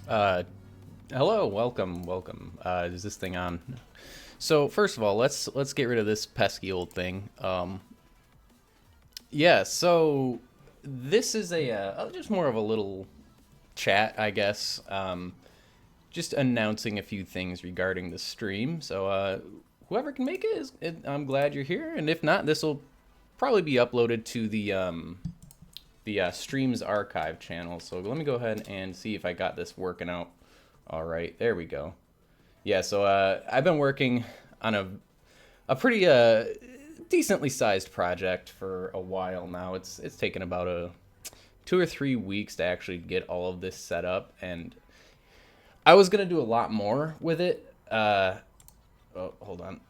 Uh, Hello, welcome. Is this thing on? So first of all, let's get rid of this pesky old thing. Yeah. So this is just more of a little chat, I guess. Just announcing a few things regarding the stream. So whoever can make I'm glad you're here. And if not, this will probably be uploaded to the streams archive channel. So let me go ahead and see if I got this working out. All right, there we go. Yeah, so I've been working on a pretty decently sized project for a while now. It's taken about 2 or 3 weeks to actually get all of this set up, and I was gonna do a lot more with it. Oh, hold on,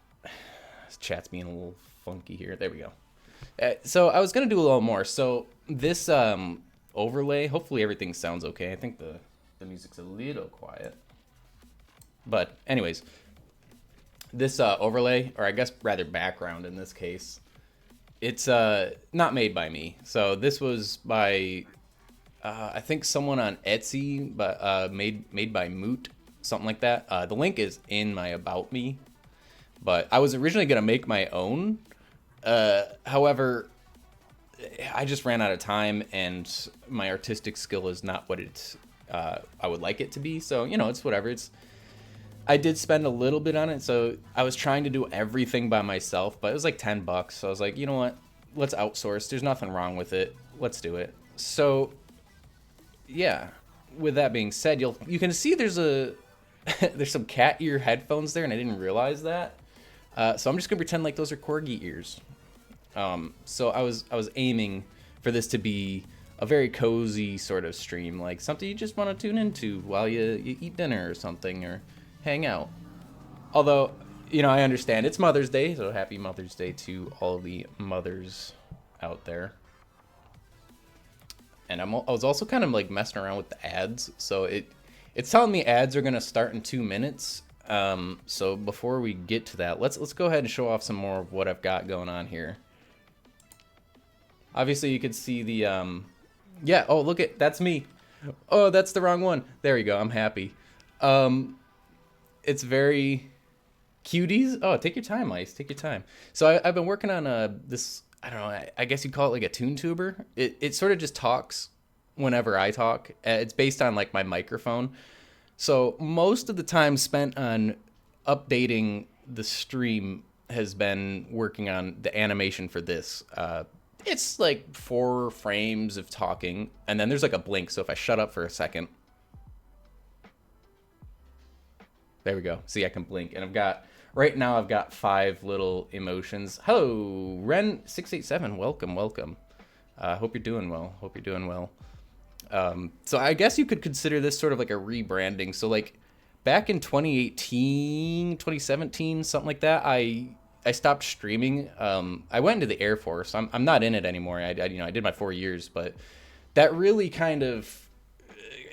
this chat's being a little funky here. There we go. So I was gonna do a little more. So this overlay, hopefully everything sounds okay. I think the music's a little quiet, but anyways, this overlay, or I guess rather background in this case, it's not made by me. So this was by I think someone on Etsy, but made by Moot, something like that. The link is in my about me, but I was originally gonna make my own. However, I just ran out of time, and my artistic skill is not what I would like it to be. So it's whatever. I did spend a little bit on it, so I was trying to do everything by myself, but it was like $10. So I was like, you know what? Let's outsource. There's nothing wrong with it. Let's do it. So yeah. With that being said, you can see there's there's some cat ear headphones there, and I didn't realize that. So I'm just gonna pretend like those are corgi ears. So I was aiming for this to be a very cozy sort of stream, like something you just want to tune into while you eat dinner or something, or hang out. Although, I understand it's Mother's Day, so happy Mother's Day to all the mothers out there. And I was also kind of like messing around with the ads, so it's telling me ads are gonna start in 2 minutes. So before we get to that, let's go ahead and show off some more of what I've got going on here. Obviously, you could see the yeah. Oh, look at that's me. Oh, that's the wrong one. There you go. I'm happy. It's very cuties. Oh, take your time, Ice. Take your time. So I've been working on this. I don't know. I guess you'd call it like a tune tuber. It sort of just talks whenever I talk. It's based on like my microphone. So most of the time spent on updating the stream has been working on the animation for this. It's like 4 frames of talking, and then there's like a blink. So if I shut up for a second, there we go. See, I can blink, and right now I've got 5 little emotions. Hello, Ren687. Welcome. Hope you're doing well. So I guess you could consider this sort of like a rebranding. So like back in 2018, 2017, something like that, I stopped streaming. I went into the Air Force. I'm not in it anymore. I did my 4 years, but that really kind of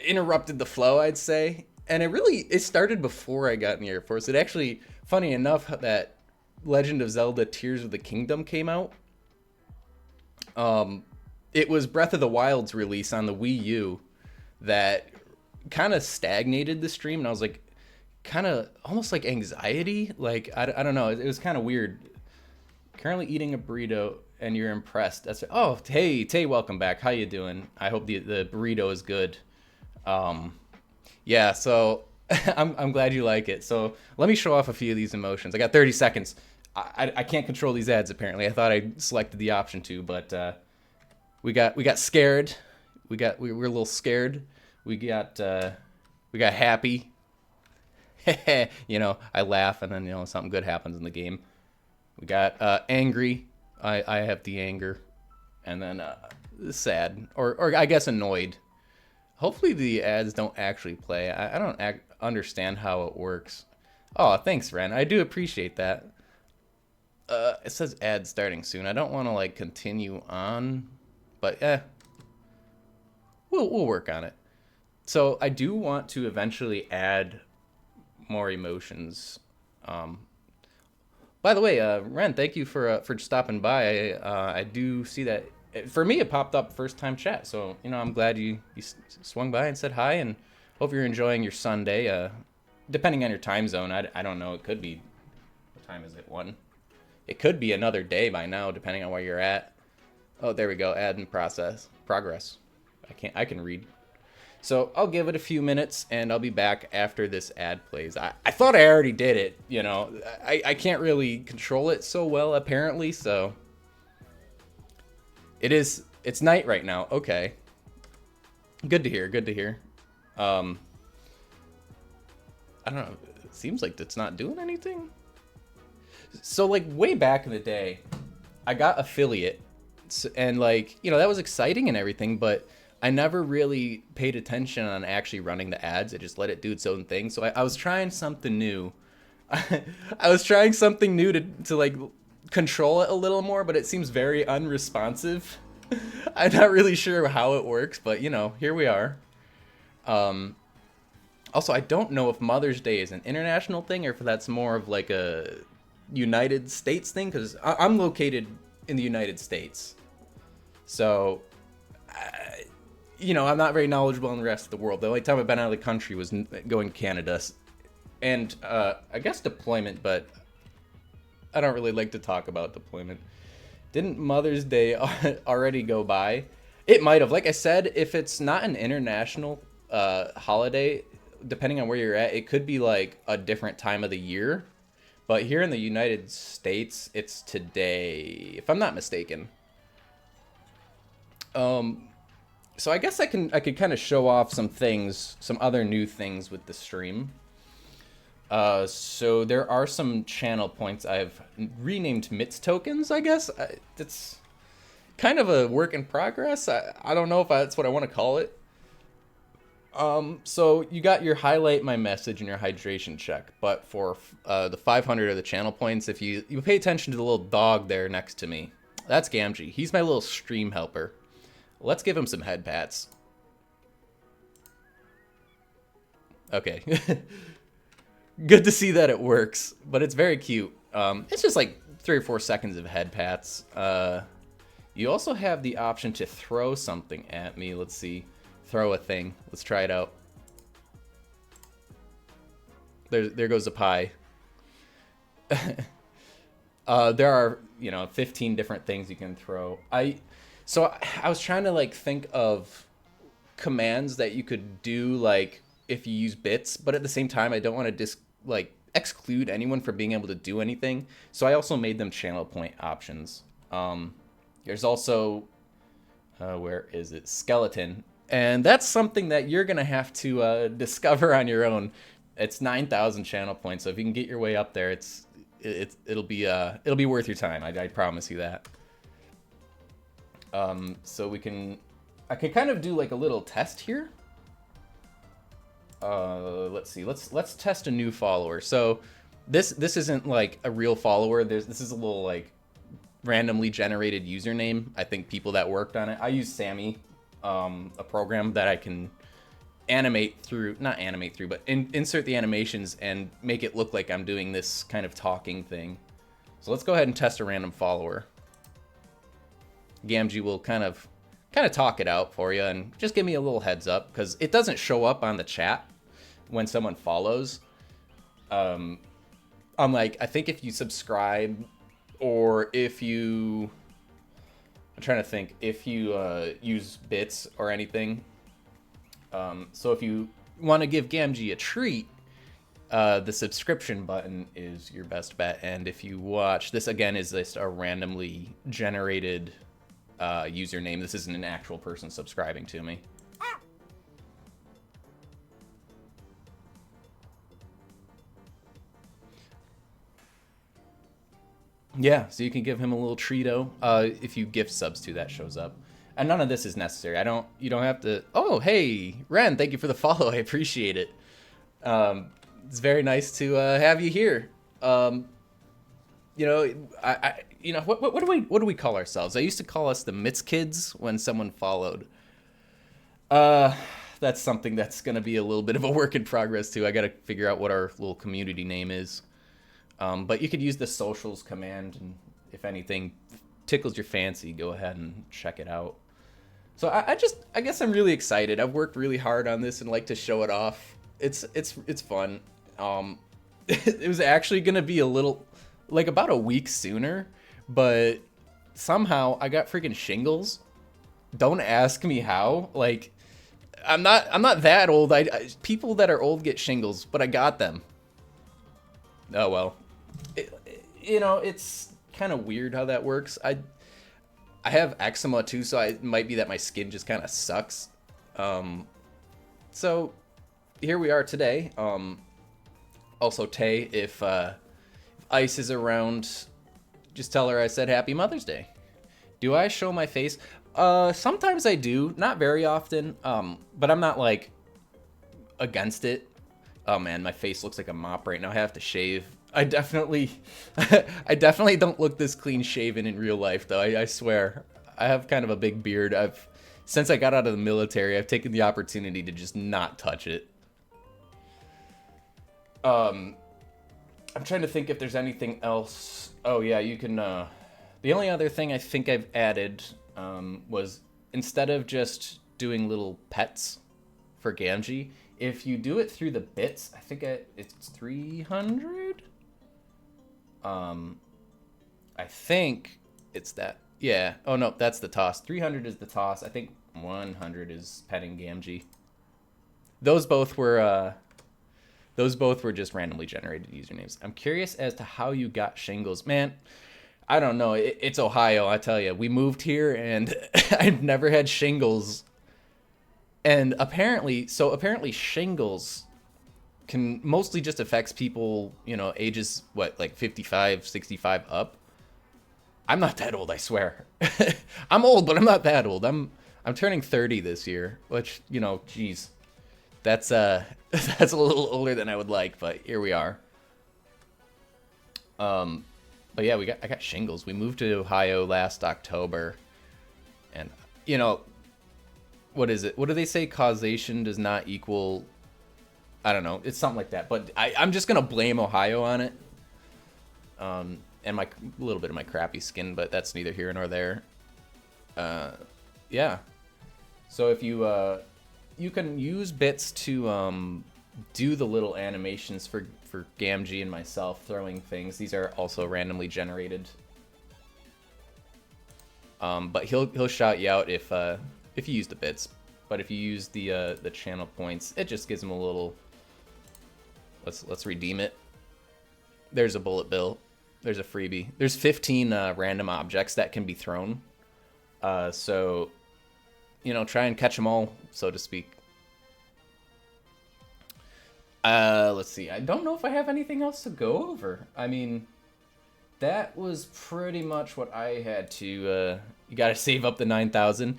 interrupted the flow, I'd say. And it started before I got in the Air Force. It actually, funny enough, that Legend of Zelda Tears of the Kingdom came out. It was Breath of the Wild's release on the Wii U that kind of stagnated the stream, and I was like, kind of almost like anxiety. Like I don't know. It was kind of weird. Currently eating a burrito, and you're impressed. Oh, hey Tay, welcome back. How you doing? I hope the burrito is good. Yeah. So I'm glad you like it. So let me show off a few of these emotions. I got 30 seconds. I can't control these ads apparently. I thought I selected the option to, but we got scared. We were a little scared. We got happy. I laugh, and then something good happens in the game. We got angry. I have the anger, and then sad, or I guess annoyed. Hopefully the ads don't actually play. I don't understand how it works. Oh, thanks, Ren. I do appreciate that. It says ad starting soon. I don't want to like continue on, but we'll work on it. So I do want to eventually add more emotions. By the way, Ren, thank you for stopping by. I do see that for me it popped up first time chat, so I'm glad you swung by and said hi, and Hope you're enjoying your Sunday. Depending on your time zone, I don't know. It could be, what time is it? 1. It could be another day by now, depending on where you're at. Oh, there we go. Add in progress. I can read. So I'll give it a few minutes, and I'll be back after this ad plays. I thought I already did it, you know. I can't really control it so well, apparently, so. It's night right now. Okay. Good to hear. I don't know. It seems like it's not doing anything. So, like, way back in the day, I got affiliate, and, like, you know, that was exciting and everything, but I never really paid attention on actually running the ads. I just let it do its own thing. So I was trying something new. I was trying something new to like control it a little more, but it seems very unresponsive. I'm not really sure how it works, but you know, here we are. Also, I don't know if Mother's Day is an international thing or if that's more of like a United States thing, because I'm located in the United States. So, you know, I'm not very knowledgeable in the rest of the world. The only time I've been out of the country was going to Canada. And I guess deployment, but I don't really like to talk about deployment. Didn't Mother's Day already go by? It might have. Like I said, if it's not an international holiday, depending on where you're at, it could be like a different time of the year. But here in the United States, it's today, if I'm not mistaken. So I guess I could kind of show off some things, some other new things with the stream. So there are some channel points I've renamed MITS tokens, I guess. It's kind of a work in progress. I don't know if that's what I want to call it. So you got your highlight my message and your hydration check, but for the 500 of the channel points, if you pay attention to the little dog there next to me, that's Gamgee. He's my little stream helper. Let's give him some head pats. Okay. Good to see that it works, but it's very cute. It's just like 3 or 4 seconds of head pats. You also have the option to throw something at me. Let's see. Throw a thing. Let's try it out. There goes a pie. There are, 15 different things you can throw. So I was trying to like think of commands that you could do like if you use bits, but at the same time I don't want to exclude anyone from being able to do anything. So I also made them channel point options. There's also where is it? Skeleton. And that's something that you're gonna have to discover on your own. It's 9,000 channel points, so if you can get your way up there, it'll be worth your time. I promise you that. So I can kind of do like a little test here. Let's see. Let's test a new follower. So this isn't like a real follower. This is a little like randomly generated username. I think people that worked on it. I use Sammy, a program that I can but insert the animations and make it look like I'm doing this kind of talking thing. So let's go ahead and test a random follower. Gamgee will kind of talk it out for you and just give me a little heads up because it doesn't show up on the chat when someone follows. Unlike, I think if you subscribe or if you, I'm trying to think, if you use bits or anything. So if you want to give Gamgee a treat, the subscription button is your best bet. And if you watch, this again is just a randomly generated username. This isn't an actual person subscribing to me. Yeah, so you can give him a little treato. If you gift subs to, that shows up. And none of this is necessary. You don't have to. Oh, hey, Ren, thank you for the follow. I appreciate it. It's very nice to have you here. What do we call ourselves? I used to call us the Mitz Kids when someone followed. That's something that's gonna be a little bit of a work in progress too. I gotta figure out what our little community name is. But you could use the socials command, and if anything tickles your fancy, go ahead and check it out. So I guess I'm really excited. I've worked really hard on this and like to show it off. It's fun. It was actually gonna be a little, like about a week sooner, but somehow I got freaking shingles. Don't ask me how. Like, I'm not that old. People that are old get shingles, but I got them. Oh well. It's kind of weird how that works. I have eczema too, so it might be that my skin just kind of sucks. So here we are today. Also, Tay, if Ice is around, just tell her I said Happy Mother's Day. Do I show my face? Sometimes I do, not very often. But I'm not like against it. Oh man, my face looks like a mop right now. I have to shave. I definitely don't look this clean shaven in real life though. I swear. I have kind of a big beard. Since I got out of the military, I've taken the opportunity to just not touch it. I'm trying to think if there's anything else. Oh yeah, you can, the only other thing I think I've added, was instead of just doing little pets for Gamgee, if you do it through the bits, I think it's 300? I think it's that. Yeah. Oh no, that's the toss. 300 is the toss. I think 100 is petting Gamgee. Those both were just randomly generated usernames. I'm curious as to how you got shingles. Man, I don't know. It's Ohio, I tell you. We moved here and I've never had shingles. And apparently shingles can mostly just affects people, ages, like 55, 65 up. I'm not that old, I swear. I'm old, but I'm not that old. I'm turning 30 this year, which, geez. That's that's a little older than I would like, but here we are. But yeah, I got shingles. We moved to Ohio last October, and what is it? What do they say? Causation does not equal. I don't know. It's something like that. But I'm just gonna blame Ohio on it. And a little bit of my crappy skin, but that's neither here nor there. Yeah. So if you can use bits to do the little animations for Gamgee and myself throwing things. These are also randomly generated. But he'll shout you out if you use the bits. But if you use the channel points, it just gives him a little. Let's redeem it. There's a bullet bill. There's a freebie. There's 15 random objects that can be thrown. So, try and catch them all, so to speak. Let's see. I don't know if I have anything else to go over. I mean, that was pretty much what I had to. You gotta save up the 9,000.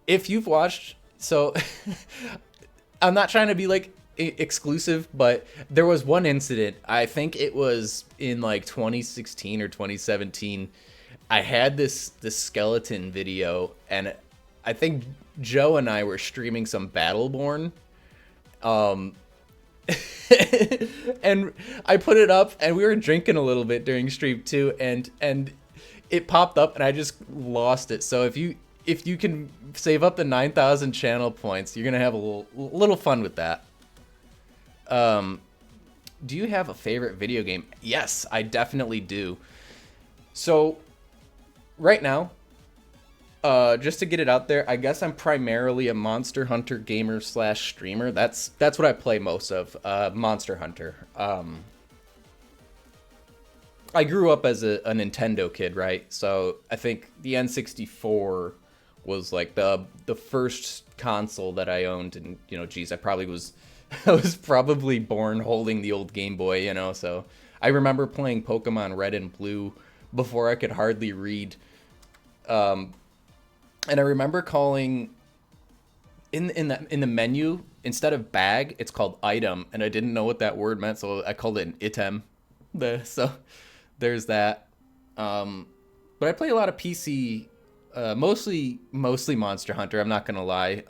If you've watched, so I'm not trying to be like exclusive, but there was one incident. I think it was in like 2016 or 2017. I had this skeleton video, and I think Joe and I were streaming some Battleborn. And I put it up, and we were drinking a little bit during stream too, and it popped up, and I just lost it. So if you can save up the 9,000 channel points, you're gonna have a little fun with that. Do you have a favorite video game? Yes, I definitely do. So right now, just to get it out there, I guess I'm primarily a Monster Hunter gamer / streamer. That's what I play most of, Monster Hunter. I grew up as a Nintendo kid, right? So I think the N64 was like the first console that I owned, and geez, I was probably born holding the old Game Boy, So I remember playing Pokemon Red and Blue before I could hardly read. And I remember calling in the menu, instead of bag, it's called item, and I didn't know what that word meant, so I called it an item. So there's that. But I play a lot of PC, mostly Monster Hunter. I'm not gonna lie.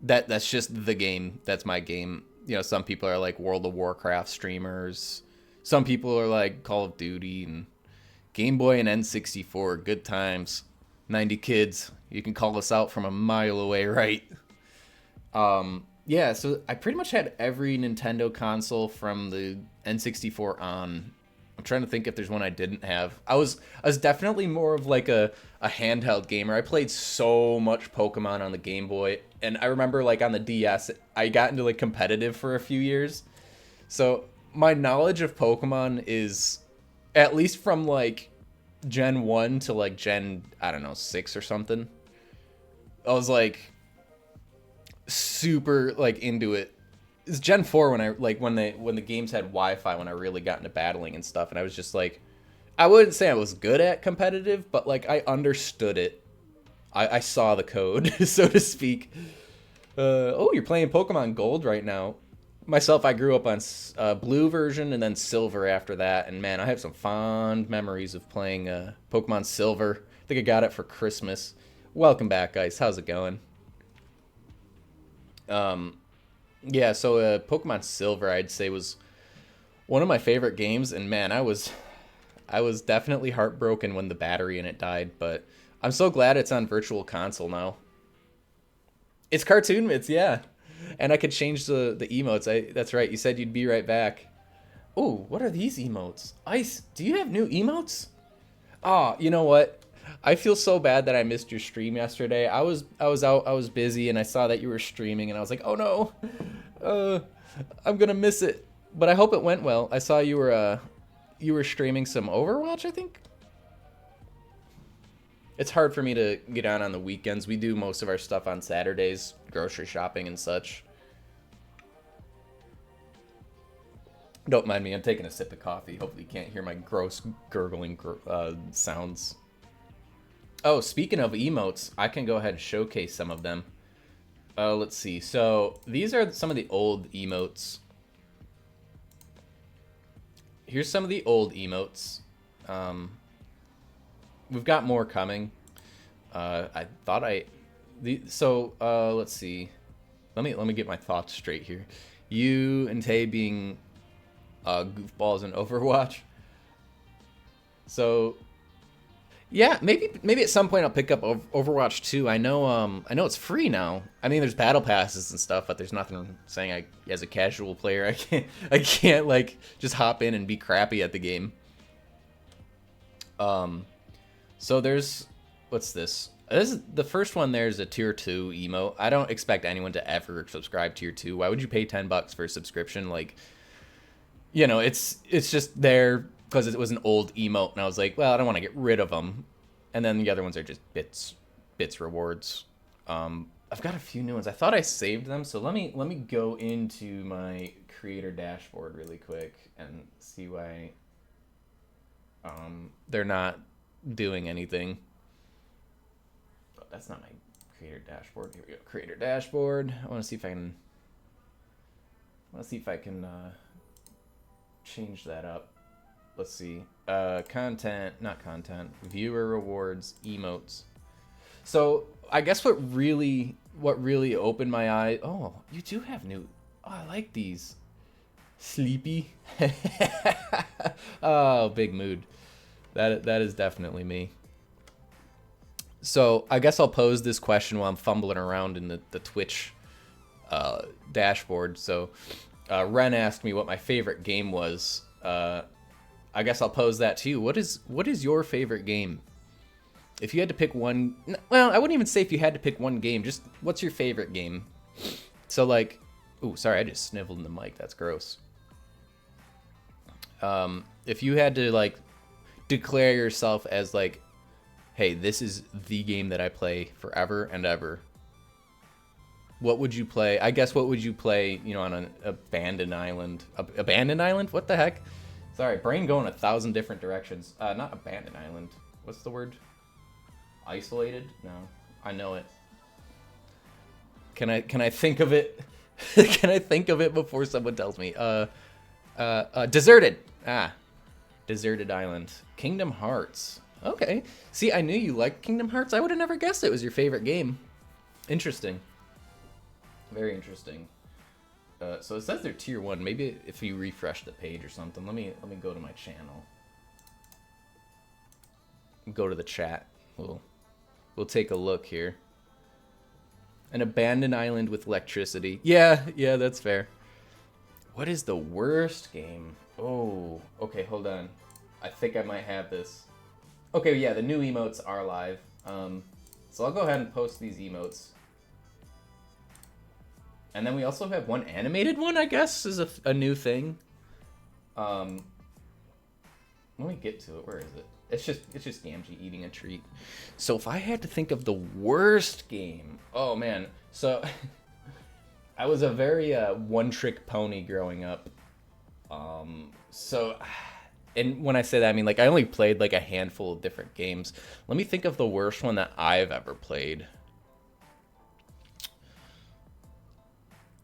That's just the game. That's my game. Some people are like World of Warcraft streamers. Some people are like Call of Duty and Game Boy and N64. Good times. 90 kids. You can call us out from a mile away, right? Yeah, so I pretty much had every Nintendo console from the N64 on. I'm trying to think if there's one I didn't have. I was definitely more of like a handheld gamer. I played so much Pokemon on the Game Boy, and I remember like on the DS, I got into like competitive for a few years. So my knowledge of Pokemon is at least from like Gen 1 to like Gen, I don't know, 6 or something. I was like super like into it. It's Gen 4 when I like when the games had Wi-Fi, when I really got into battling and stuff, and I was just like, I wouldn't say I was good at competitive, but like I understood it. I saw the code, so to speak. Oh, you're playing Pokemon Gold right now. Myself, I grew up on blue version and then silver after that, and man, I have some fond memories of playing Pokemon Silver. I think I got it for Christmas. Welcome back, guys. How's it going? Yeah, so Pokemon Silver, I'd say, was one of my favorite games, and man, I was definitely heartbroken when the battery in it died, but I'm so glad it's on Virtual Console now. It's cartoon bits, yeah. And I could change the emotes. That's right, you said you'd be right back. Oh, what are these emotes? Ice, do you have new emotes? Oh, you know what? I feel so bad that I missed your stream yesterday. I was out, I was busy, and I saw that you were streaming, and I was like, oh no, I'm gonna miss it. But I hope it went well. I saw you were streaming some Overwatch, I think. It's hard for me to get on the weekends. We do most of our stuff on Saturdays, grocery shopping and such. Don't mind me, I'm taking a sip of coffee. Hopefully you can't hear my gross gurgling sounds. Oh, speaking of emotes, I can go ahead and showcase some of them. Let's see. So these are some of the old emotes. Here's some of the old emotes. We've got more coming. Let's see. Let me get my thoughts straight here. You and Tay being goofballs in Overwatch. So yeah, maybe at some point I'll pick up Overwatch 2. I know it's free now. I mean, there's battle passes and stuff, but there's nothing saying as a casual player I can't like just hop in and be crappy at the game. So there's, what's this? This is the first one. There's a tier 2 emote. I don't expect anyone to ever subscribe tier 2. Why would you pay $10 for a subscription? Like, you know, it's just there because it was an old emote, and I was like, well, I don't want to get rid of them. And then the other ones are just bits rewards. I've got a few new ones. I thought I saved them, so let me go into my creator dashboard really quick and see why they're not doing anything. Oh, that's not my creator dashboard. Here we go. Creator dashboard. I want to see if I can change that up. Let's see. Content, not content. Viewer rewards, emotes. So I guess what really opened my eye. Oh, you do have new. Oh, I like these. Sleepy. Oh, big mood. That is definitely me. So I guess I'll pose this question while I'm fumbling around in the Twitch dashboard. So Ren asked me what my favorite game was. I guess I'll pose that to you. What is your favorite game? If you had to pick one, well, I wouldn't even say if you had to pick one game. Just what's your favorite game? So like, ooh, sorry, I just sniveled in the mic. That's gross. If you had to like declare yourself as like, hey, this is the game that I play forever and ever, what would you play? I guess what would you play, you know, on an abandoned island? Abandoned island? What the heck? Sorry, brain going 1,000 different directions. Not abandoned island. What's the word? Isolated? No, I know it. Can I think of it? Can I think of it before someone tells me? Deserted. Deserted island. Kingdom Hearts. Okay. See, I knew you liked Kingdom Hearts. I would have never guessed it was your favorite game. Interesting. Very interesting. So it says they're tier 1. Maybe if you refresh the page or something. Let me go to my channel. Go to the chat. We'll We'll take a look here. An abandoned island with electricity. Yeah, that's fair. What is the worst game? Oh, okay, hold on. I think I might have this. Okay, yeah, the new emotes are live. So I'll go ahead and post these emotes. And then we also have one animated one, I guess, is a new thing. Let me get to it. Where is it? It's just Gamgee eating a treat. So if I had to think of the worst game, oh man. So I was a very one-trick pony growing up. And when I say that, I mean like I only played like a handful of different games. Let me think of the worst one that I've ever played.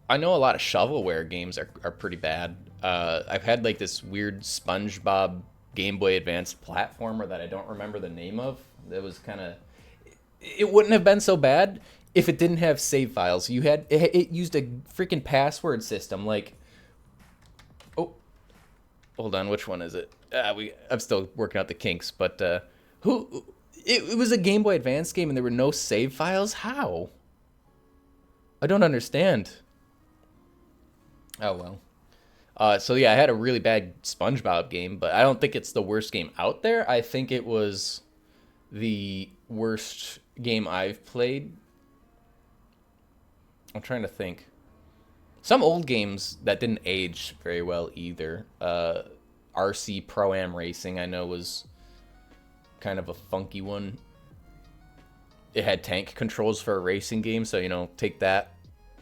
I know a lot of shovelware games are pretty bad. I've had like this weird SpongeBob Game Boy Advance platformer that I don't remember the name of. That was kind of... It wouldn't have been so bad if it didn't have save files. It used a freaking password system. Like, oh, hold on, which one is it? I'm still working out the kinks, but it was a Game Boy Advance game and there were no save files. How? I don't understand. Oh well. So yeah, I had a really bad SpongeBob game, but I don't think it's the worst game out there. I think it was the worst game I've played. I'm trying to think. Some old games that didn't age very well either. RC Pro-Am Racing, I know, was kind of a funky one. It had tank controls for a racing game, so, you know, take that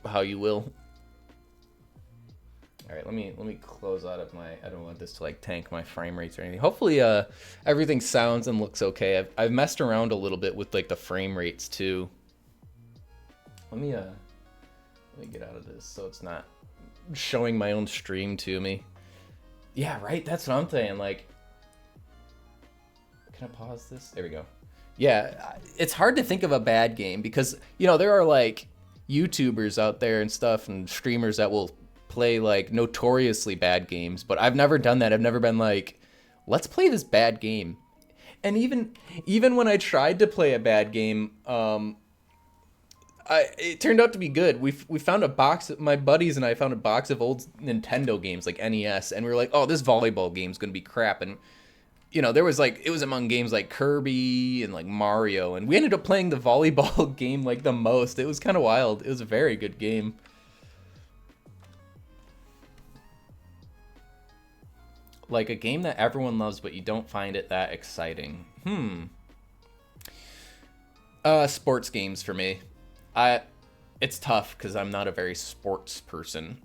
how you will. All right, let me close out of my... I don't want this to like tank my frame rates or anything. Hopefully, everything sounds and looks okay. I've messed around a little bit with like the frame rates too. Let me get out of this so it's not showing my own stream to me. Yeah, right. That's what I'm saying. Like, can I pause this? There we go. Yeah, it's hard to think of a bad game because, you know, there are like YouTubers out there and stuff and streamers that will play like notoriously bad games, but I've never done that. I've never been like, let's play this bad game. And even when I tried to play a bad game, it turned out to be good. We found a box. My buddies and I found a box of old Nintendo games like NES, and we were like, oh, this volleyball game's gonna be crap. And you know, there was like, it was among games like Kirby and like Mario, and we ended up playing the volleyball game like the most. It was kind of wild. It was a very good game. Like a game that everyone loves, but you don't find it that exciting. Sports games for me. It's tough because I'm not a very sports person.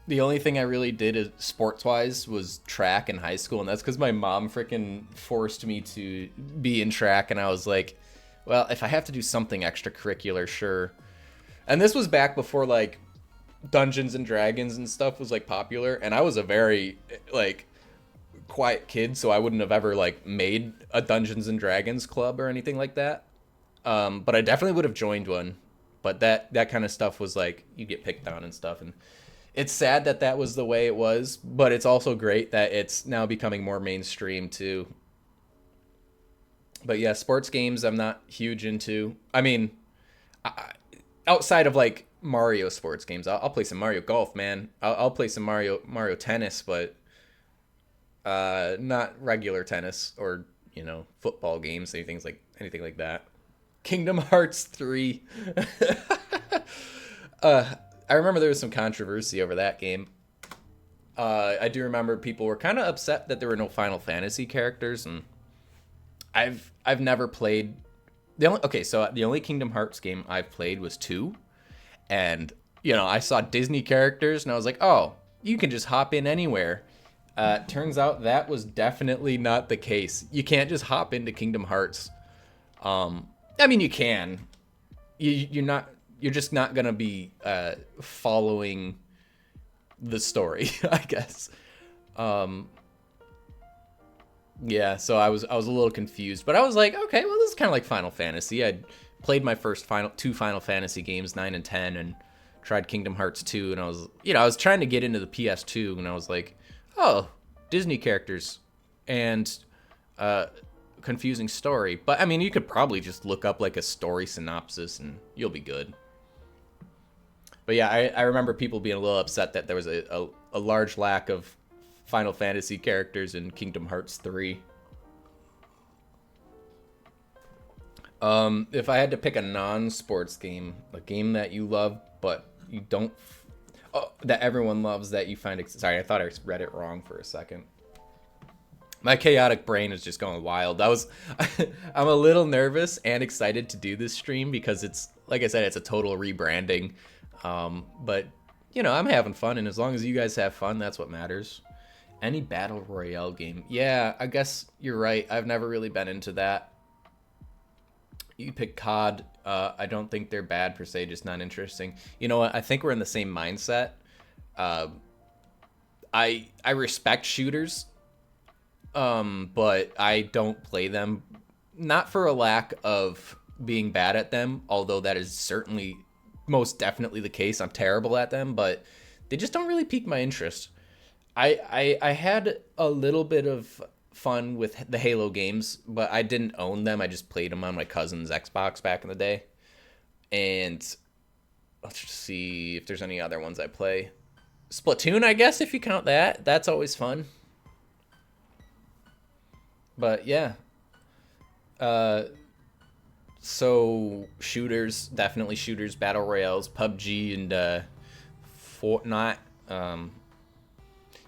The only thing I really did sports-wise was track in high school, and that's because my mom freaking forced me to be in track, and I was like, well, if I have to do something extracurricular, sure. And this was back before, like, Dungeons and Dragons and stuff was, like, popular, and I was a very, like, quiet kid, so I wouldn't have ever, like, made a Dungeons and Dragons club or anything like that. But I definitely would have joined one. But that kind of stuff was, like, you get picked on and stuff, and it's sad that that was the way it was, but it's also great that it's now becoming more mainstream too. But yeah, sports games I'm not huge into. I mean, outside of like Mario sports games, I'll play some Mario Golf, man. I'll play some Mario Tennis, but not regular tennis or, you know, football games, anything like that. Kingdom Hearts 3. I remember there was some controversy over that game. I do remember people were kind of upset that there were no Final Fantasy characters, and I've never played the only Kingdom Hearts game I've played was 2, and you know, I saw Disney characters and I was like, oh, you can just hop in anywhere. Turns out that was definitely not the case. You can't just hop into Kingdom Hearts. I mean, you can. You're just not gonna be following the story, I guess. Yeah, so I was a little confused, but I was like, okay, well, this is kind of like Final Fantasy. I'd played my first two Final Fantasy games, 9 and 10, and tried Kingdom Hearts 2, and I was trying to get into the PS2, and I was like, oh, Disney characters, and confusing story. But I mean, you could probably just look up like a story synopsis and you'll be good. But yeah, I remember people being a little upset that there was a large lack of Final Fantasy characters in Kingdom Hearts 3. If I had to pick a non-sports game, a game that you love but you don't, that everyone loves that you find, sorry, I thought I read it wrong for a second. My chaotic brain is just going wild. I'm a little nervous and excited to do this stream because it's, like I said, it's a total rebranding. But you know, I'm having fun, and as long as you guys have fun, that's what matters. Any battle royale game? Yeah, I guess you're right. I've never really been into that. You pick COD. I don't think they're bad per se, just not interesting. You know what? I think we're in the same mindset. I respect shooters, but I don't play them. Not for a lack of being bad at them, although that is certainly most definitely the case. I'm terrible at them, but they just don't really pique my interest. I had a little bit of fun with the Halo games, but I didn't own them. I just played them on my cousin's Xbox back in the day. And let's just see if there's any other ones I play. Splatoon, I guess, if you count that. That's always fun. But yeah. So shooters, definitely shooters, battle royales, PUBG and Fortnite.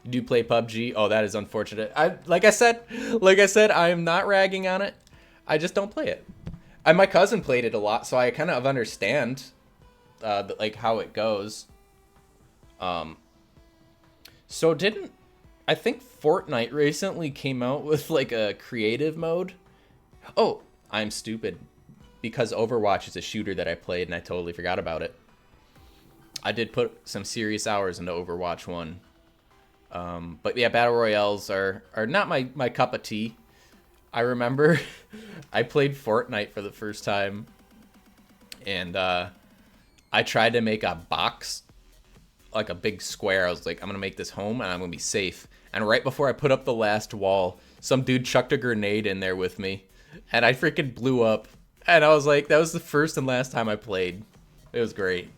You do play PUBG? Oh, that is unfortunate. Like I said, I am not ragging on it. I just don't play it. My cousin played it a lot, so I kind of understand like how it goes. So I think Fortnite recently came out with like a creative mode. Oh, I'm stupid. Because Overwatch is a shooter that I played and I totally forgot about it. I did put some serious hours into Overwatch 1. But yeah, battle royales are not my cup of tea. I remember I played Fortnite for the first time, and I tried to make a box, like a big square. I was like, I'm gonna make this home and I'm gonna be safe. And right before I put up the last wall, some dude chucked a grenade in there with me, and I freaking blew up. And I was like, that was the first and last time I played. It was great.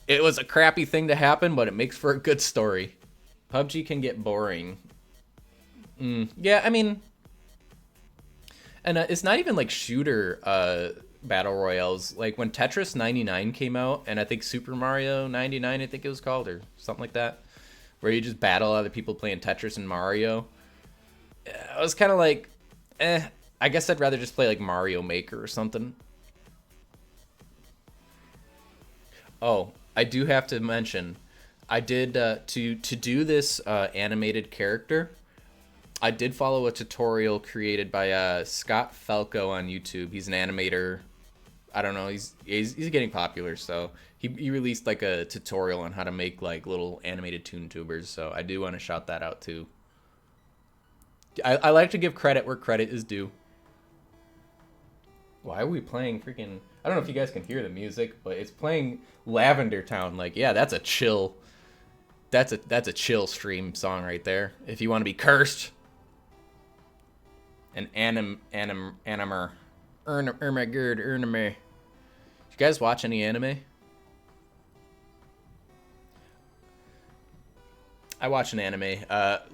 It was a crappy thing to happen, but it makes for a good story. PUBG can get boring. Yeah, I mean, and it's not even like shooter battle royales. Like when Tetris 99 came out, and I think Super Mario 99, I think it was called, or something like that, where you just battle other people playing Tetris and Mario. I was kind of like, I guess I'd rather just play like Mario Maker or something. Oh, I do have to mention, I did to do this animated character. I did follow a tutorial created by Scott Falco on YouTube. He's an animator. I don't know. He's getting popular, so he released like a tutorial on how to make like little animated toon tubers. So I do want to shout that out too. I like to give credit where credit is due. Why are we playing freaking... I don't know if you guys can hear the music, but it's playing Lavender Town. Like, yeah, that's a chill... That's a chill stream song right there. If you want to be cursed. An animer. Ermagerd, Ernamer. You guys watch any anime? I watch an anime.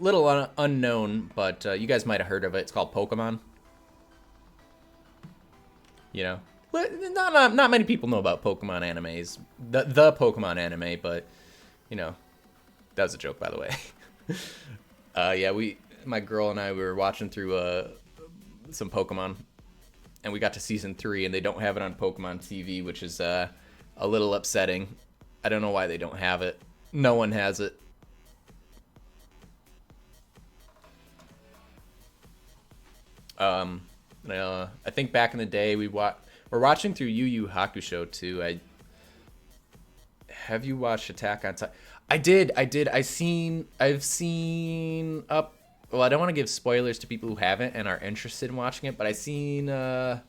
Little unknown, but you guys might have heard of it. It's called Pokemon. You know, not many people know about Pokemon animes, the Pokemon anime, but you know, that was a joke, by the way. Yeah, my girl and I, we were watching through some Pokemon, and we got to season 3, and they don't have it on Pokemon TV, which is a little upsetting. I don't know why they don't have it. No one has it. I think back in the day we're watching through Yu Yu Hakusho too. Have you watched Attack on Titan? I did. I've seen up. Well, I don't want to give spoilers to people who haven't and are interested in watching it, but I've seen. Oh,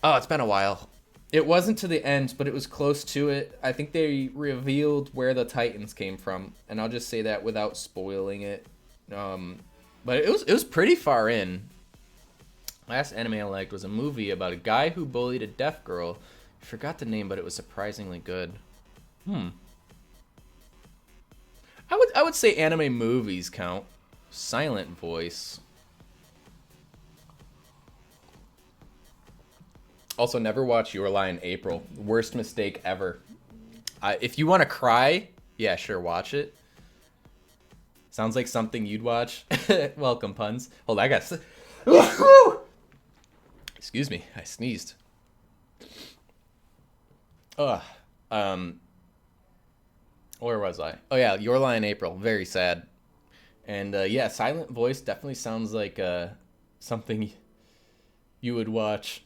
it's been a while. It wasn't to the end, but it was close to it. I think they revealed where the Titans came from, and I'll just say that without spoiling it. But it was pretty far in. Last anime I liked was a movie about a guy who bullied a deaf girl. I forgot the name, but it was surprisingly good. I would say anime movies count. Silent Voice. Also, never watch Your Lie in April. Worst mistake ever. If you want to cry, yeah, sure, watch it. Sounds like something you'd watch. Welcome, puns. Hold on, I got... Excuse me, I sneezed. Ugh. Where was I? Oh yeah, Your Lie in April. Very sad. And yeah, Silent Voice definitely sounds like something you would watch.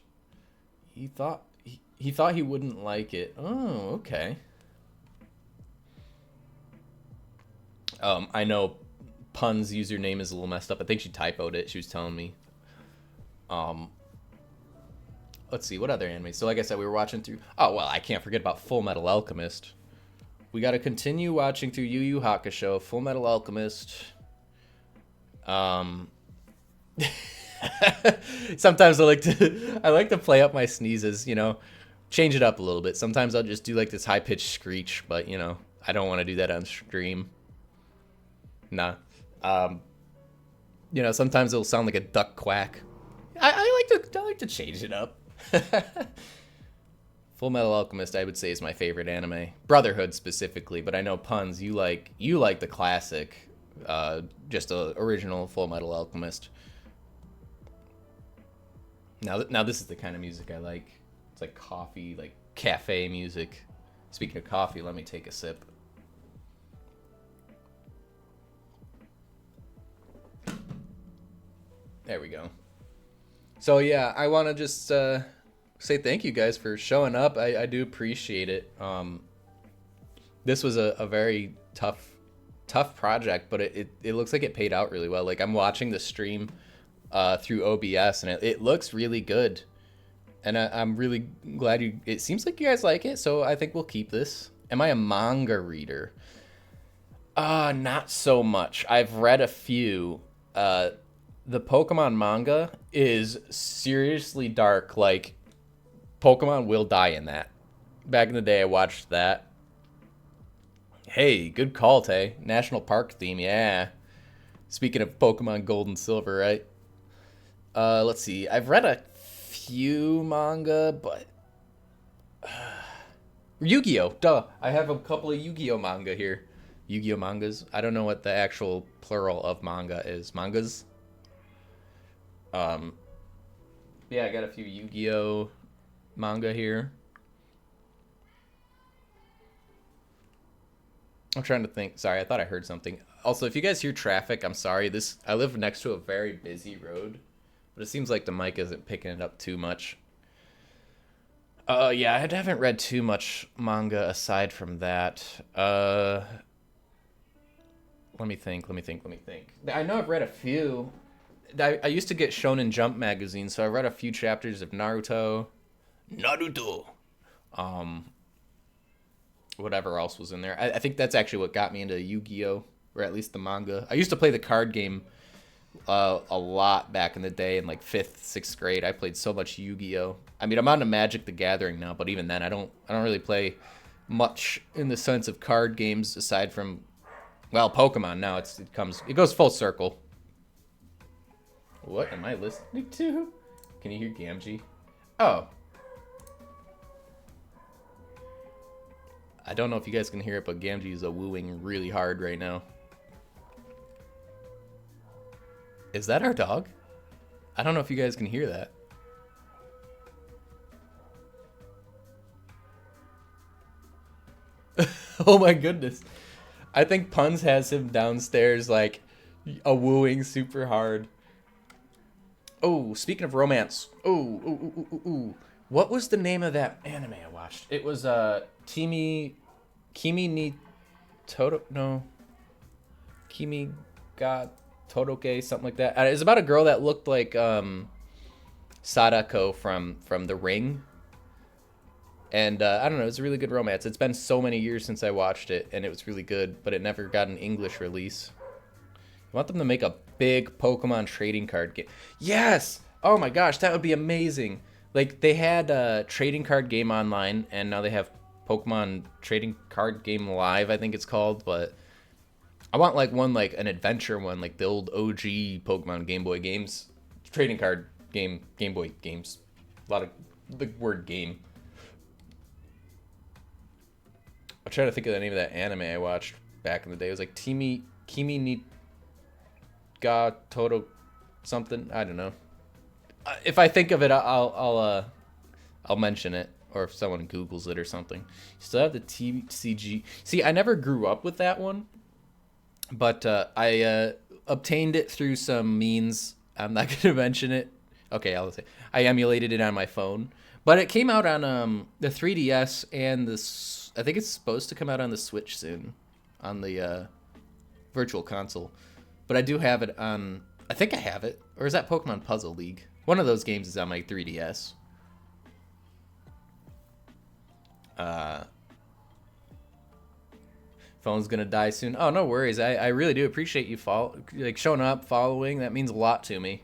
He thought he wouldn't like it. Oh, okay. I know Pun's username is a little messed up. I think she typoed it. She was telling me. Let's see, what other anime? So like I said, we were watching through... Oh, well, I can't forget about Full Metal Alchemist. We got to continue watching through Yu Yu Hakusho, Full Metal Alchemist. Sometimes I like to play up my sneezes, you know, change it up a little bit. Sometimes I'll just do like this high-pitched screech, but, you know, I don't want to do that on stream. Nah. You know, sometimes it'll sound like a duck quack. I like to change it up. Full Metal Alchemist, I would say, is my favorite anime. Brotherhood specifically, but I know Puns, you like the classic, just a original Full Metal Alchemist. Now this is the kind of music I like. It's like coffee, like cafe music. Speaking of coffee, let me take a sip. There we go. So yeah, I want to just say thank you guys for showing up. I do appreciate it. This was a very tough project, but it looks like it paid out really well. Like I'm watching the stream through OBS, and it looks really good. And I'm really glad it seems like you guys like it, so I think we'll keep this. Am I a manga reader? Not so much. I've read a few. The Pokemon manga is seriously dark. Like, Pokemon will die in that. Back in the day, I watched that. Hey, good call, Tay. National Park theme, yeah. Speaking of Pokemon Gold and Silver, right? Let's see. I've read a few manga, but... Yu-Gi-Oh! Duh. I have a couple of Yu-Gi-Oh! Manga here. Yu-Gi-Oh! Mangas. I don't know what the actual plural of manga is. Mangas? Yeah, I got a few Yu-Gi-Oh! Manga here. I'm trying to think. Sorry, I thought I heard something. Also, if you guys hear traffic, I'm sorry. I live next to a very busy road, but it seems like the mic isn't picking it up too much. Yeah, I haven't read too much manga aside from that. Let me think. I know I've read a few. I used to get Shonen Jump magazine, so I read a few chapters of Naruto. Whatever else was in there. I think that's actually what got me into Yu-Gi-Oh! Or at least the manga. I used to play the card game a lot back in the day in like 5th, 6th grade. I played so much Yu-Gi-Oh! I mean, I'm on to Magic the Gathering now, but even then I don't really play much in the sense of card games aside from, well, Pokemon. Now it goes full circle. What am I listening to? Can you hear Gamgee? Oh. I don't know if you guys can hear it, but Gamgee is wooing really hard right now. Is that our dog? I don't know if you guys can hear that. Oh my goodness. I think Puns has him downstairs like wooing super hard. Oh, speaking of romance. Ooh. What was the name of that anime I watched? It was Kimi ni Todo, no. Kimi ga Todoke, something like that. It's about a girl that looked like Sadako from The Ring. And I don't know, it's a really good romance. It's been so many years since I watched it, and it was really good, but it never got an English release. I want them to make a big Pokemon trading card game. Yes. Oh my gosh, that would be amazing. Like they had a trading card game online, and now they have Pokemon trading card game live, I think it's called. But I want like one, like an adventure one, like the old OG Pokemon Game Boy games, trading card Game Boy games. A lot of the word game. I'm trying to think of the name of that anime I watched back in the day. It was like Kimi ni ga Todo something. I don't know. If I think of it, I'll mention it, or if someone Googles it or something. You still have the TCG. See, I never grew up with that one, but I obtained it through some means. I'm not gonna mention it. Okay, I'll say I emulated it on my phone, but it came out on the 3DS and this. I think it's supposed to come out on the Switch soon, on the Virtual Console. But I do have it on. I think I have it, or is that Pokemon Puzzle League? One of those games is on my 3DS. Phone's gonna die soon. Oh, no worries. I really do appreciate you showing up, following. That means a lot to me.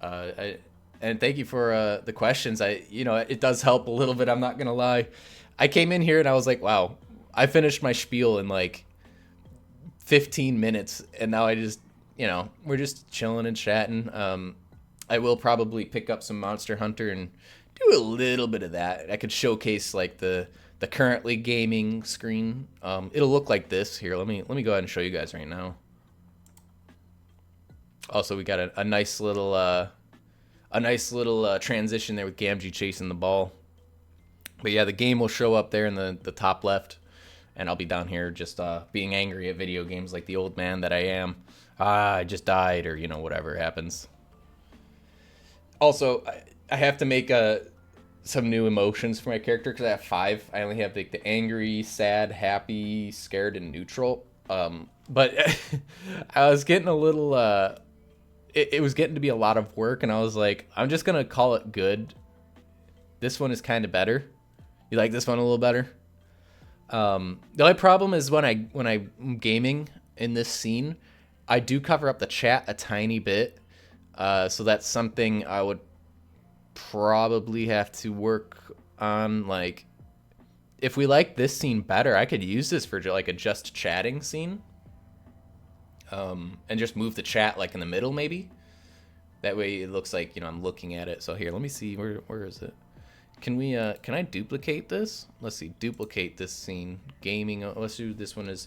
And thank you for the questions. It does help a little bit. I'm not gonna lie. I came in here and I was like, wow, I finished my spiel in like 15 minutes, and now I just, we're just chilling and chatting. I will probably pick up some Monster Hunter and do a little bit of that. I could showcase like the currently gaming screen. It'll look like this here. Let me go ahead and show you guys right now. Also, we got a nice little transition there with Gamgee chasing the ball. But yeah, the game will show up there in the top left, and I'll be down here just being angry at video games like the old man that I am. I just died, or whatever happens. Also, I have to make some new emotions for my character because I have 5. I only have like the angry, sad, happy, scared, and neutral. But I was getting a little. It was getting to be a lot of work, and I was like, I'm just gonna call it good. This one is kind of better. You like this one a little better? The only problem is when I'm gaming in this scene, I do cover up the chat a tiny bit. So that's something I would probably have to work on. Like, if we like this scene better, I could use this for like a just chatting scene. And just move the chat like in the middle, maybe. That way it looks like, I'm looking at it. So here, let me see, where is it? Can I duplicate this? Let's see, duplicate this scene. Gaming, let's do this one as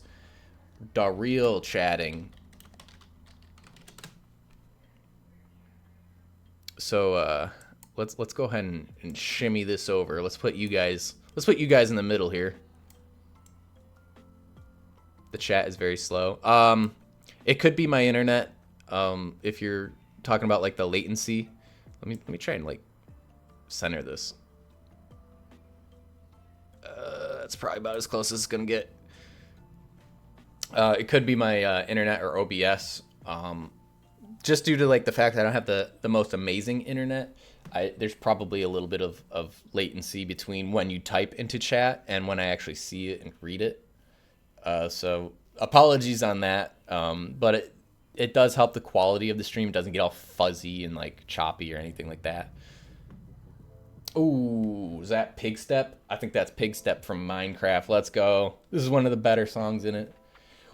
the real chatting. So let's go ahead and shimmy this over. Let's put you guys in the middle here. The chat is very slow. It could be my internet. If you're talking about like the latency, let me try and like center this. That's probably about as close as it's gonna get. It could be my internet or OBS. Just due to like the fact that I don't have the most amazing internet, there's probably a little bit of latency between when you type into chat and when I actually see it and read it. So apologies on that. But it does help the quality of the stream. It doesn't get all fuzzy and like choppy or anything like that. Ooh, is that Pig Step? I think that's Pig Step from Minecraft. Let's go. This is one of the better songs in it.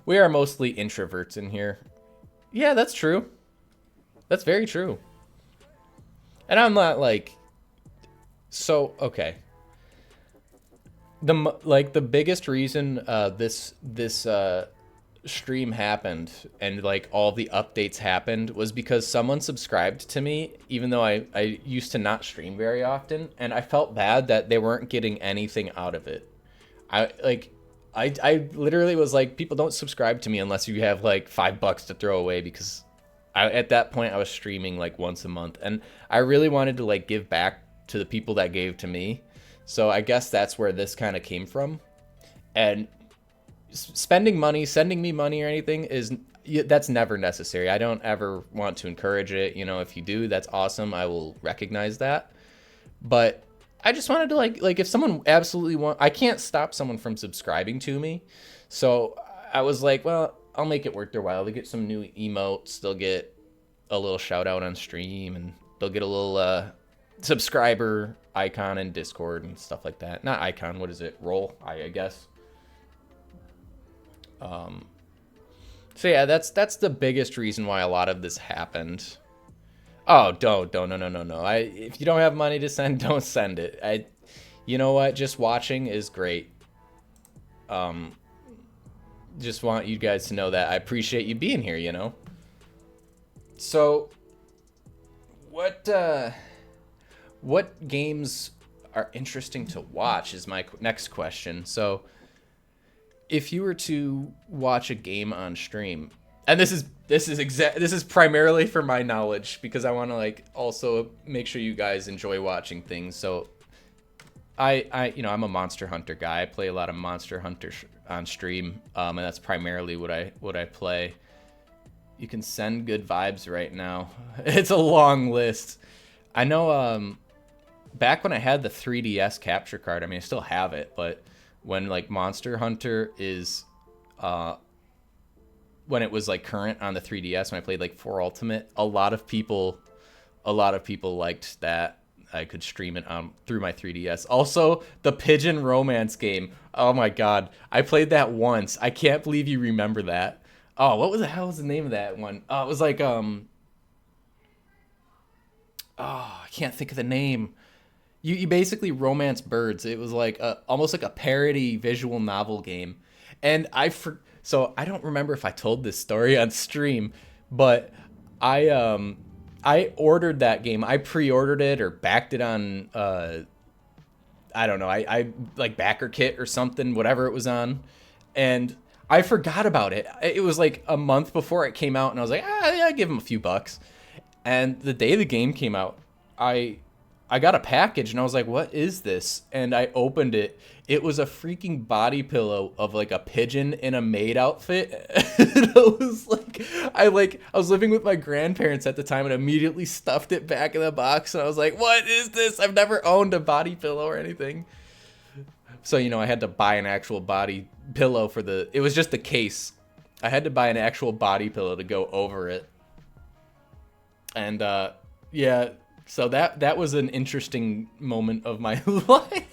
We are mostly introverts in here. Yeah, that's true. That's very true. And I'm not like... So, okay. The biggest reason this stream happened and like all the updates happened was because someone subscribed to me, even though I used to not stream very often, and I felt bad that they weren't getting anything out of it. I literally was like, people don't subscribe to me unless you have like $5 to throw away, because at that point I was streaming like once a month, and I really wanted to like give back to the people that gave to me. So I guess that's where this kind of came from. And spending money, sending me money or anything that's never necessary. I don't ever want to encourage it. If you do, that's awesome. I will recognize that. But I just wanted to like if someone absolutely I can't stop someone from subscribing to me. So I was like, well, I'll make it worth their while. They get some new emotes. They'll get a little shout out on stream, and they'll get a little subscriber icon in Discord and stuff like that. Not icon, what is it? Role, I guess. So yeah, that's the biggest reason why a lot of this happened. Oh, don't, no. If you don't have money to send, don't send it. You know what? Just watching is great. Just want you guys to know that I appreciate you being here, you know? So, what games are interesting to watch is my next question. So, if you were to watch a game on stream, and this is primarily for my knowledge because I want to like also make sure you guys enjoy watching things. So, I'm a Monster Hunter guy. I play a lot of Monster Hunter on stream, and that's primarily what I play. You can send good vibes right now. It's a long list. I know. Back when I had the 3DS capture card, I mean, I still have it, but when like Monster Hunter is, when it was like current on the 3DS, when I played like 4 Ultimate, a lot of people liked that. I could stream it through my 3DS. Also, the Pigeon Romance game. Oh my god, I played that once. I can't believe you remember that. Oh, what was the hell was the name of that one? Oh, it was like Oh, I can't think of the name. You basically romance birds. It was like almost like a parody visual novel game, and so I don't remember if I told this story on stream, but I ordered that game. I pre-ordered it or backed it on, I don't know. I like backer kit or something, whatever it was on. And I forgot about it. It was like a month before it came out. And I was like, yeah, give them a few bucks. And the day the game came out, I got a package and I was like, what is this? And I opened it. It was a freaking body pillow of like a pigeon in a maid outfit. And I was living with my grandparents at the time and immediately stuffed it back in the box. And I was like, what is this? I've never owned a body pillow or anything. So, I had to buy an actual body pillow it was just the case. I had to buy an actual body pillow to go over it. And, yeah. So that was an interesting moment of my life.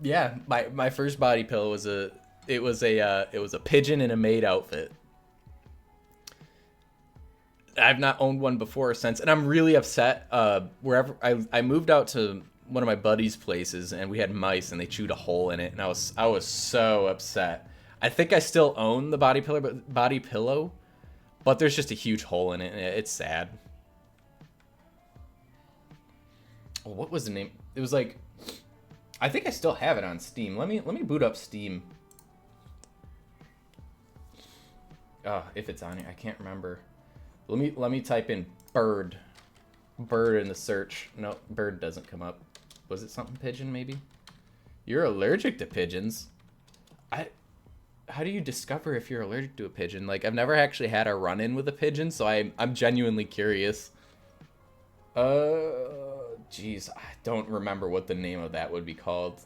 Yeah, my first body pillow was a pigeon in a maid outfit. I've not owned one before or since, and I'm really upset. Wherever I moved out to one of my buddies' places, and we had mice, and they chewed a hole in it, and I was so upset. I think I still own the body pillow, but there's just a huge hole in it, and it's sad. Oh, what was the name? It was like, I think I still have it on Steam. Let me boot up Steam. If it's on here, I can't remember. Let me type in bird in the search. No, bird doesn't come up. Was it something pigeon maybe? You're allergic to pigeons. How do you discover if you're allergic to a pigeon? Like, I've never actually had a run-in with a pigeon, so I'm genuinely curious. Jeez, I don't remember what the name of that would be called.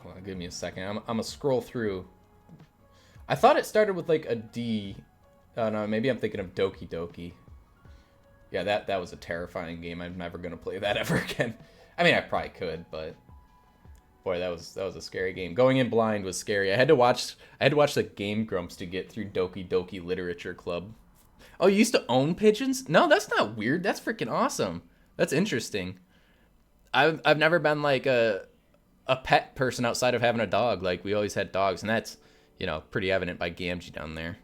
Hold on, give me a second. I'm gonna scroll through. I thought it started with like a D. Oh no, maybe I'm thinking of Doki Doki. Yeah, that was a terrifying game. I'm never gonna play that ever again. I mean, I probably could, but boy, that was a scary game. Going in blind was scary. I had to watch the Game Grumps to get through Doki Doki Literature Club. Oh, you used to own pigeons? No, that's not weird. That's freaking awesome. That's interesting. I've never been like a pet person outside of having a dog. Like, we always had dogs, and that's, pretty evident by Gamgee down there.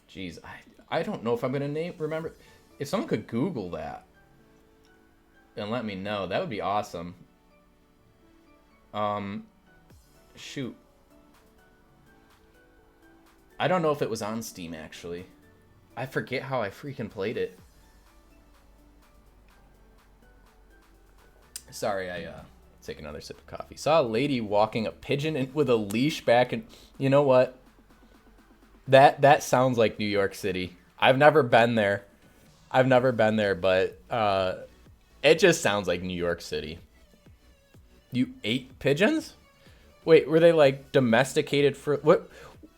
Geez, I don't know if I'm gonna remember. If someone could Google that and let me know, that would be awesome. Shoot. I don't know if it was on Steam, actually. I forget how I freaking played it. Sorry, I take another sip of coffee. Saw a lady walking a pigeon with a leash back, and you know what? That sounds like New York City. I've never been there, but it just sounds like New York City. You ate pigeons? Wait, were they like domesticated for what?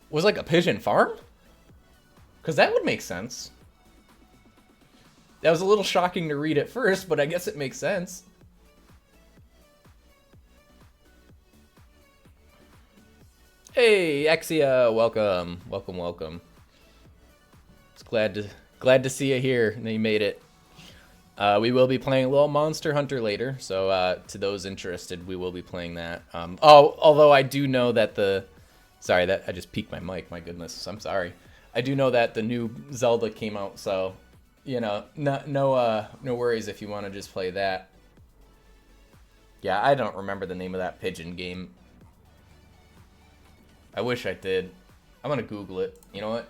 Was like a pigeon farm? Because that would make sense. That was a little shocking to read at first, but I guess it makes sense. Hey, Exia, welcome, welcome, welcome. It's glad to see you here. And you made it. We will be playing a little Monster Hunter later, so to those interested, we will be playing that. Although I do know that sorry, that I just peeked my mic. My goodness, I'm sorry. I do know that the new Zelda came out, so you know, no worries if you want to just play that. Yeah, I don't remember the name of that pigeon game. I wish I did. I'm gonna Google it. You know what?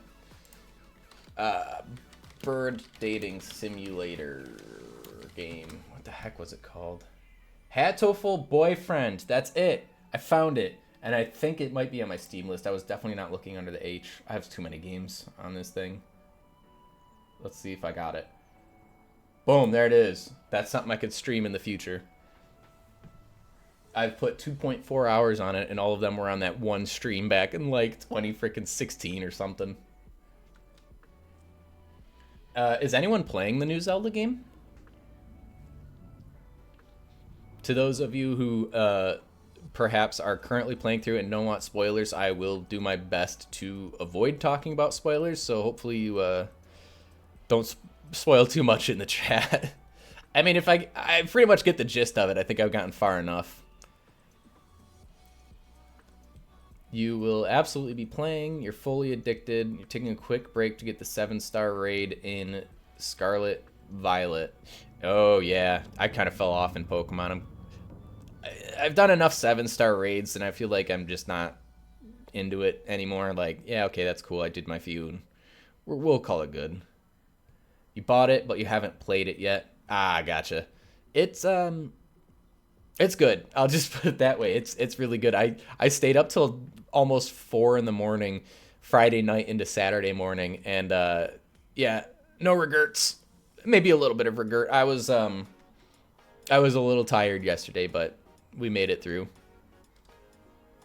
Bird dating simulator game. What the heck was it called? Hatoful Boyfriend. That's it. I found it. And I think it might be on my Steam list. I was definitely not looking under the H. I have too many games on this thing. Let's see if I got it. Boom, there it is. That's something I could stream in the future. I've put 2.4 hours on it, and all of them were on that one stream back in like 2016 or something. Is anyone playing the new Zelda game? To those of you who perhaps are currently playing through and don't want spoilers, I will do my best to avoid talking about spoilers, so hopefully you don't spoil too much in the chat. I mean, if I pretty much get the gist of it, I think I've gotten far enough. You will absolutely be playing. You're fully addicted. You're taking a quick break to get the 7-star raid in Scarlet Violet. Oh, yeah. I kind of fell off in Pokemon. I've done enough 7-star raids, and I feel like I'm just not into it anymore. Like, yeah, okay, that's cool. I did my few, and we'll call it good. You bought it, but you haven't played it yet. Ah, gotcha. It's good. I'll just put it that way. It's really good. I stayed up till almost 4 in the morning, Friday night into Saturday morning, and yeah, no regrets. Maybe a little bit of regret. I was a little tired yesterday, but we made it through.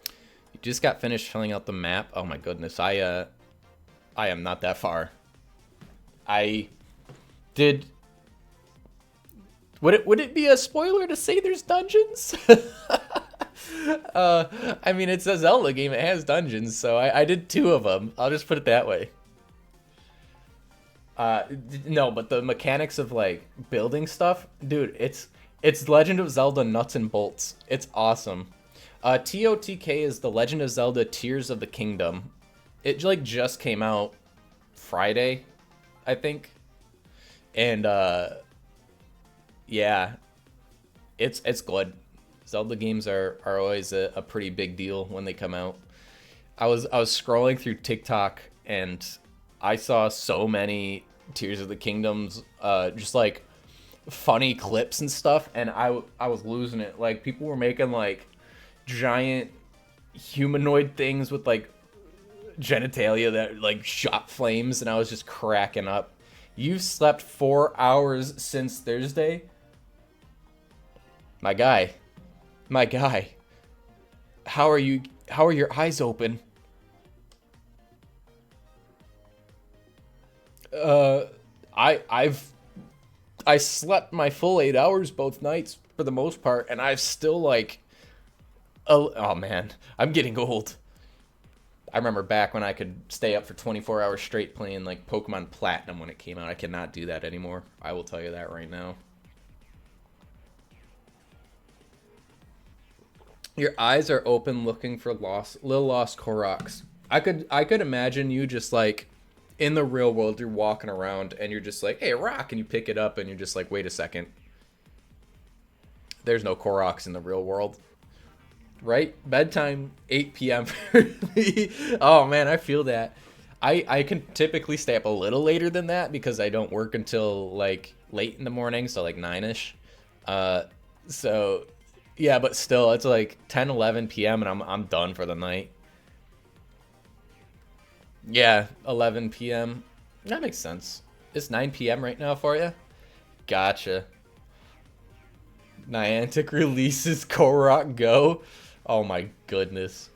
You just got finished filling out the map. Oh my goodness, I am not that far. I did. Would it be a spoiler to say there's dungeons? I mean, it's a Zelda game. It has dungeons, so I did 2 of them. I'll just put it that way. No, but the mechanics of like building stuff, dude, it's Legend of Zelda nuts and bolts. It's awesome. TOTK is the Legend of Zelda Tears of the Kingdom. It like just came out Friday, I think, and yeah, it's good. Zelda games are always a pretty big deal when they come out. I was scrolling through TikTok and I saw so many Tears of the Kingdoms, just like funny clips and stuff, and I was losing it. Like people were making like giant humanoid things with like genitalia that like shot flames, and I was just cracking up. You've slept 4 hours since Thursday? My guy. How are your eyes open? I slept my full 8 hours both nights for the most part, and I've still like, oh man, I'm getting old. I remember back when I could stay up for 24 hours straight playing like Pokemon Platinum when it came out. I cannot do that anymore. I will tell you that right now. Your eyes are open looking for little lost Koroks. I could imagine you just like in the real world, you're walking around and you're just like, hey, a rock, and you pick it up and you're just like, wait a second. There's no Koroks in the real world. Right? Bedtime, 8 p.m. for me. Oh man, I feel that. I can typically stay up a little later than that because I don't work until like late in the morning, so like 9ish. So yeah, but still, it's like 10, 11 p.m. and I'm done for the night. Yeah, 11 p.m. That makes sense. It's 9 p.m. right now for you? Gotcha. Niantic releases Korok Go. Oh my goodness.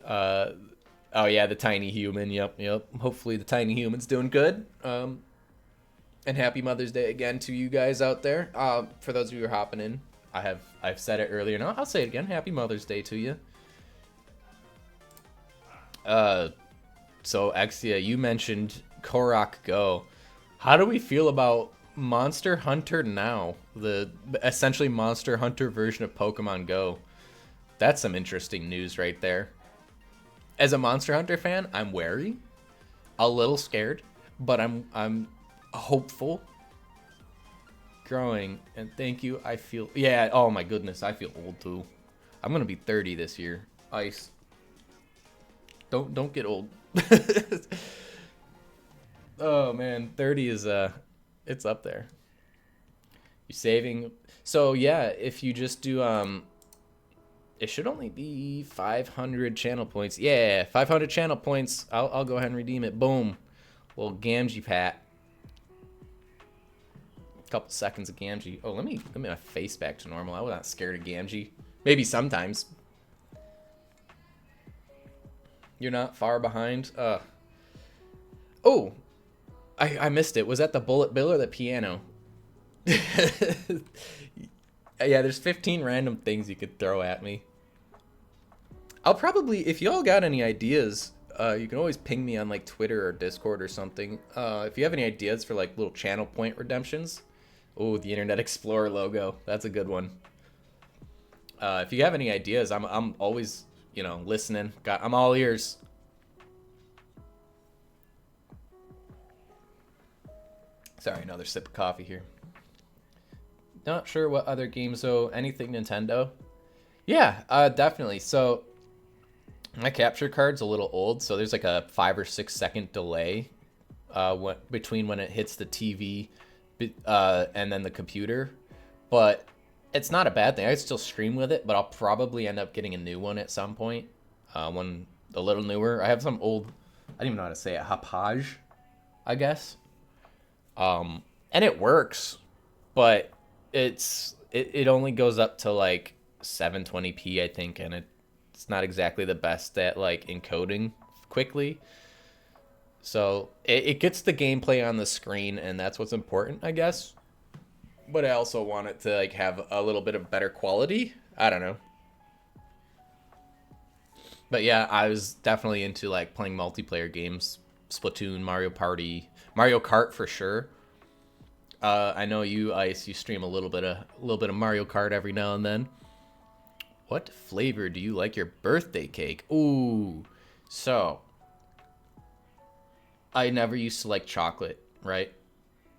Uh, oh yeah, the tiny human. Yep. Hopefully the tiny human's doing good. And happy Mother's Day again to you guys out there. For those of you who are hopping in, I've said it earlier. Now I'll say it again. Happy Mother's Day to you. So Exia, you mentioned Korok Go. How do we feel about Monster Hunter now? The essentially Monster Hunter version of Pokemon Go. That's some interesting news right there. As a Monster Hunter fan, I'm wary, a little scared, but I'm hopeful. Growing, and thank you. I feel, yeah, oh my goodness, I feel old too. I'm gonna be 30 this year. Ice. Don't get old. Oh man, 30 is it's up there. You're saving. So yeah, if you just do it should only be 500 channel points. Yeah, 500 channel points. I'll go ahead and redeem it. Boom. Little Gamgee pat. Couple seconds of Gamgee. Oh, let me my face back to normal. I was not scared of Gamgee. Maybe sometimes. You're not far behind. Oh, I missed it. Was that the bullet bill or the piano? Yeah, there's 15 random things you could throw at me. I'll probably, if y'all got any ideas, you can always ping me on like Twitter or Discord or something. If you have any ideas for like little channel point redemptions. Oh, the Internet Explorer logo. That's a good one. If you have any ideas, I'm always, listening. I'm all ears. Sorry, another sip of coffee here. Not sure what other games though. Anything Nintendo? Yeah, definitely. So my capture card's a little old, so there's like a 5 or 6 second delay between when it hits the TV and then the computer. But it's not a bad thing. I still stream with it, but I'll probably end up getting a new one at some point. One a little newer. I have some old, I don't even know how to say it, Hapage, I guess. And it works, but it only goes up to like 720p, I think, and it's not exactly the best at like encoding quickly. So it gets the gameplay on the screen, and that's what's important, I guess. But I also want it to like have a little bit of better quality. I don't know. But yeah, I was definitely into like playing multiplayer games, Splatoon, Mario Party, Mario Kart for sure. I know you, Ice, you stream a little bit of Mario Kart every now and then. What flavor do you like your birthday cake? Ooh, so I never used to like chocolate, right?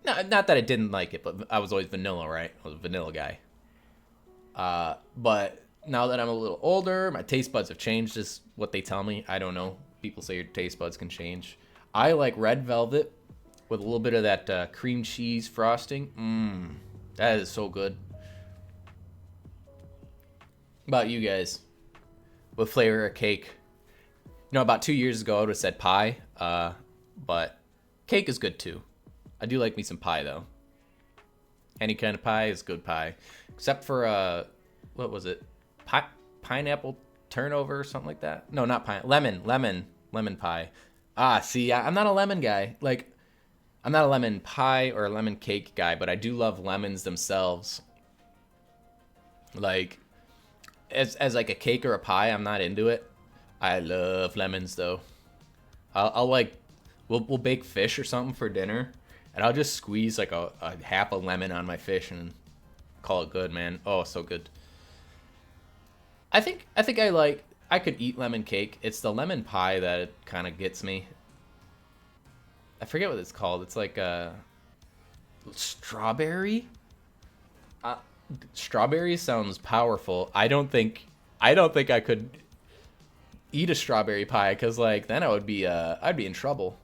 No, not that I didn't like it, but I was always vanilla, right? I was a vanilla guy. But now that I'm a little older, my taste buds have changed, is what they tell me. I don't know. People say your taste buds can change. I like red velvet with a little bit of that cream cheese frosting. That is so good. About you guys? What flavor of cake? About 2 years ago, I would have said pie. But cake is good too. I do like me some pie though. Any kind of pie is good pie. Except for, what was it? Pineapple turnover or something like that? No, not pine. Lemon pie. See, I'm not a lemon guy. Like, I'm not a lemon pie or a lemon cake guy, but I do love lemons themselves. Like, as like a cake or a pie, I'm not into it. I love lemons though. I'll like, we'll bake fish or something for dinner, and I'll just squeeze like a half a lemon on my fish and call it good, man. Oh, so good. I think I could eat lemon cake. It's the lemon pie that kind of gets me. I forget what it's called. It's like a strawberry. Strawberry sounds powerful. I don't think I could eat a strawberry pie, because like then I'd be in trouble.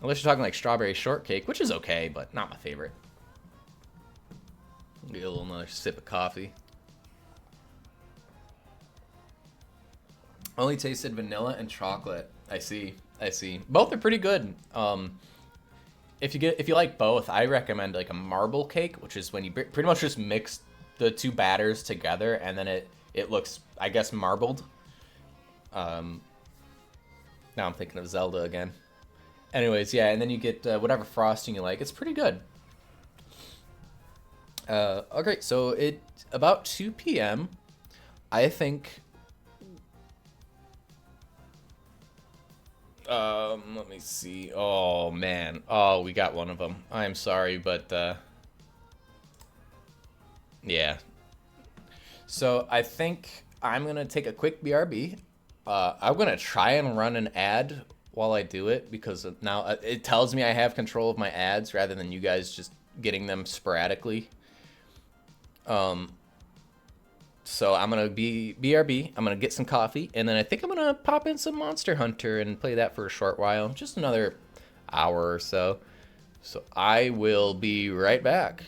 Unless you're talking like strawberry shortcake, which is okay, but not my favorite. Get a little another sip of coffee. Only tasted vanilla and chocolate. I see. Both are pretty good. if you like both, I recommend like a marble cake, which is when you pretty much just mix the two batters together, and then it looks, I guess, marbled. Um, Now I'm thinking of Zelda again. Anyways, yeah, and then you get whatever frosting you like. It's pretty good. Okay, so it about 2 p.m. I think. Let me see. Oh man. Oh, we got one of them. I'm sorry, but yeah. So I think I'm gonna take a quick BRB. I'm gonna try and run an ad while I do it because now it tells me I have control of my ads rather than you guys just getting them sporadically. So I'm gonna be BRB. I'm gonna get some coffee, and then I think I'm gonna pop in some Monster Hunter and play that for a short while, just another hour or so. So I will be right back.